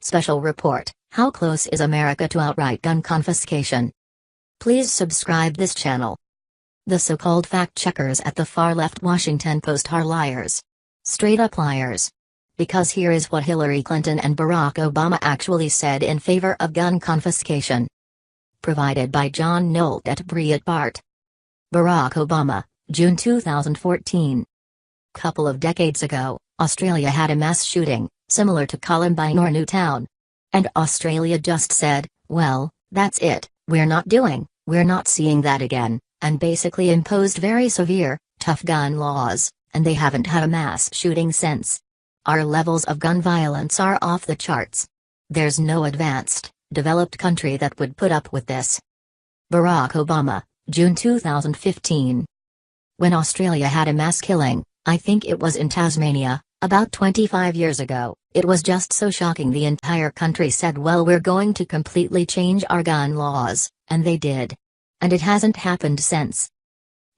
Special Report: How close is America to outright gun confiscation? Please subscribe this channel. The so-called fact-checkers at the far-left Washington Post are liars. Straight-up liars. Because here is what Hillary Clinton and Barack Obama actually said in favor of gun confiscation. Provided by John Nolte at Breitbart. Barack Obama, June 2014. Couple of decades ago, Australia had a mass shooting, similar to Columbine or Newtown. And Australia just said, well, that's it, we're not seeing that again, and basically imposed very severe, tough gun laws, and they haven't had a mass shooting since. Our levels of gun violence are off the charts. There's no advanced, developed country that would put up with this. Barack Obama, June 2015. When Australia had a mass killing, I think it was in Tasmania, about 25 years ago, it was just so shocking the entire country said, well, we're going to completely change our gun laws, and they did. And it hasn't happened since.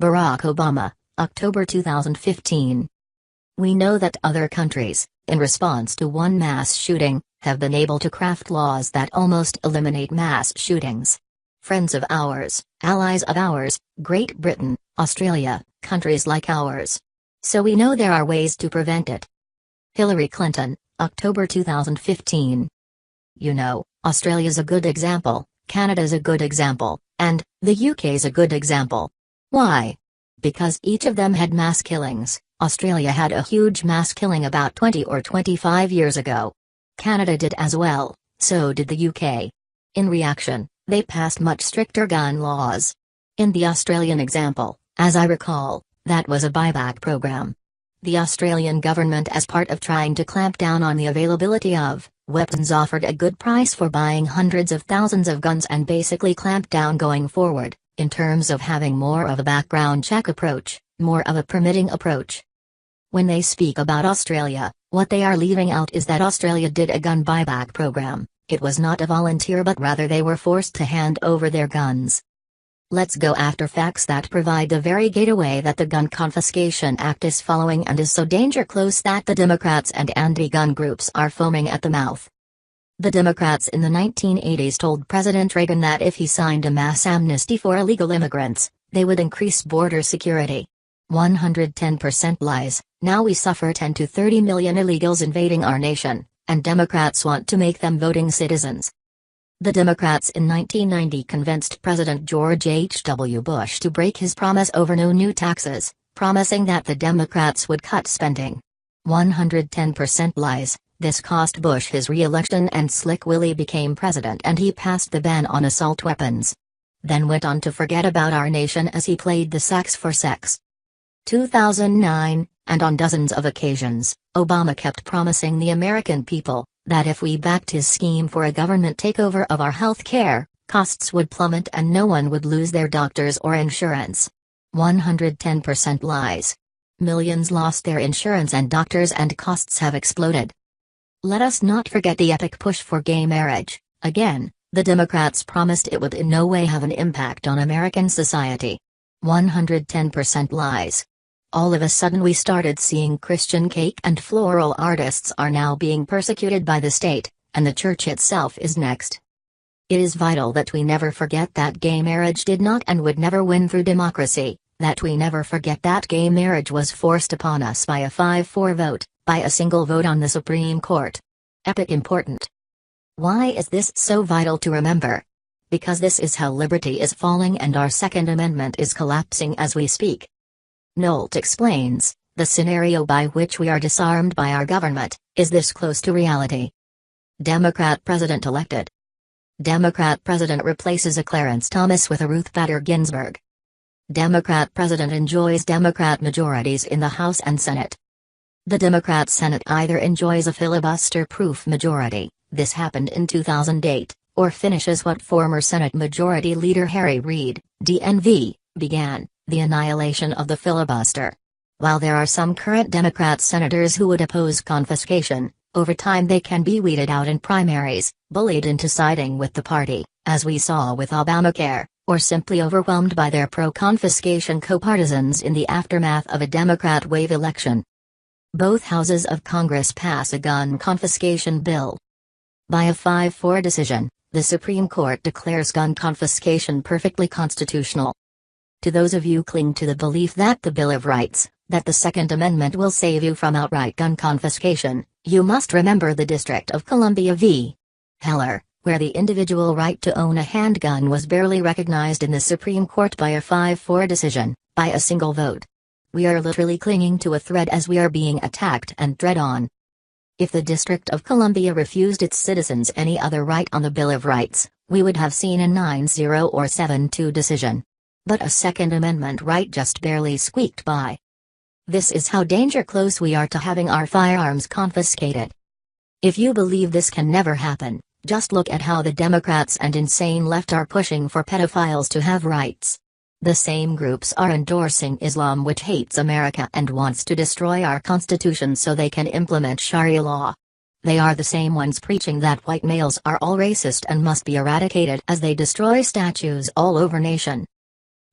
Barack Obama, October 2015. We know that other countries, in response to one mass shooting, have been able to craft laws that almost eliminate mass shootings. Friends of ours, allies of ours, Great Britain, Australia, countries like ours. So we know there are ways to prevent it. Hillary Clinton, October 2015. You know, Australia's a good example, Canada's a good example, and the UK's a good example. Why? Because each of them had mass killings. Australia had a huge mass killing about 20 or 25 years ago. Canada did as well, so did the UK. In reaction, they passed much stricter gun laws. In the Australian example, as I recall, that was a buyback program. The Australian government, as part of trying to clamp down on the availability of weapons, offered a good price for buying hundreds of thousands of guns and basically clamped down going forward, in terms of having more of a background check approach, more of a permitting approach. When they speak about Australia, what they are leaving out is that Australia did a gun buyback program. It was not a volunteer, but rather they were forced to hand over their guns. Let's go after facts that provide the very gateway that the Gun Confiscation Act is following and is so danger close that the Democrats and anti-gun groups are foaming at the mouth. The Democrats in the 1980s told President Reagan that if he signed a mass amnesty for illegal immigrants, they would increase border security. 110% lies. Now we suffer 10 to 30 million illegals invading our nation, and Democrats want to make them voting citizens. The Democrats in 1990 convinced President George H.W. Bush to break his promise over no new taxes, promising that the Democrats would cut spending. 110% lies. This cost Bush his re-election, and Slick Willie became president and he passed the ban on assault weapons. Then went on to forget about our nation as he played the sax for sex. 2009, and on dozens of occasions, Obama kept promising the American people that if we backed his scheme for a government takeover of our health care, costs would plummet and no one would lose their doctors or insurance. 110% lies. Millions lost their insurance and doctors, and costs have exploded. Let us not forget the epic push for gay marriage. Again, the Democrats promised it would in no way have an impact on American society. 110% lies. All of a sudden we started seeing Christian cake and floral artists are now being persecuted by the state, and the church itself is next. It is vital that we never forget that gay marriage did not and would never win through democracy, that we never forget that gay marriage was forced upon us by a 5-4 vote, by a single vote on the Supreme Court. Epic important. Why is this so vital to remember? Because this is how liberty is falling and our Second Amendment is collapsing as we speak. Nolte explains, the scenario by which we are disarmed by our government, is this close to reality. Democrat president elected. Democrat president replaces a Clarence Thomas with a Ruth Bader Ginsburg. Democrat president enjoys Democrat majorities in the House and Senate. The Democrat Senate either enjoys a filibuster-proof majority, this happened in 2008, or finishes what former Senate Majority Leader Harry Reid, DNV, began. The annihilation of the filibuster. While there are some current Democrat senators who would oppose confiscation, over time they can be weeded out in primaries, bullied into siding with the party, as we saw with Obamacare, or simply overwhelmed by their pro-confiscation co-partisans in the aftermath of a Democrat wave election. Both houses of Congress pass a gun confiscation bill. By a 5-4 decision, the Supreme Court declares gun confiscation perfectly constitutional. To those of you cling to the belief that the Bill of Rights, that the Second Amendment will save you from outright gun confiscation, you must remember the District of Columbia v. Heller, where the individual right to own a handgun was barely recognized in the Supreme Court by a 5-4 decision, by a single vote. We are literally clinging to a thread as we are being attacked and tread on. If the District of Columbia refused its citizens any other right on the Bill of Rights, we would have seen a 9-0 or 7-2 decision. But a Second Amendment right just barely squeaked by. This is how danger close we are to having our firearms confiscated. If you believe this can never happen, just look at how the Democrats and insane left are pushing for pedophiles to have rights. The same groups are endorsing Islam, which hates America and wants to destroy our Constitution so they can implement Sharia law. They are the same ones preaching that white males are all racist and must be eradicated as they destroy statues all over nation.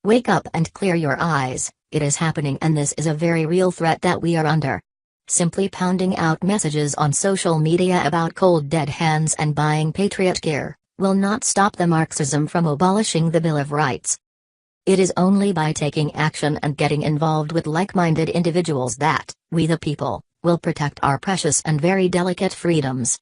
Wake up and clear your eyes, it is happening and this is a very real threat that we are under. Simply pounding out messages on social media about cold dead hands and buying patriot gear will not stop the Marxism from abolishing the Bill of Rights. It is only by taking action and getting involved with like-minded individuals that, we the people, will protect our precious and very delicate freedoms.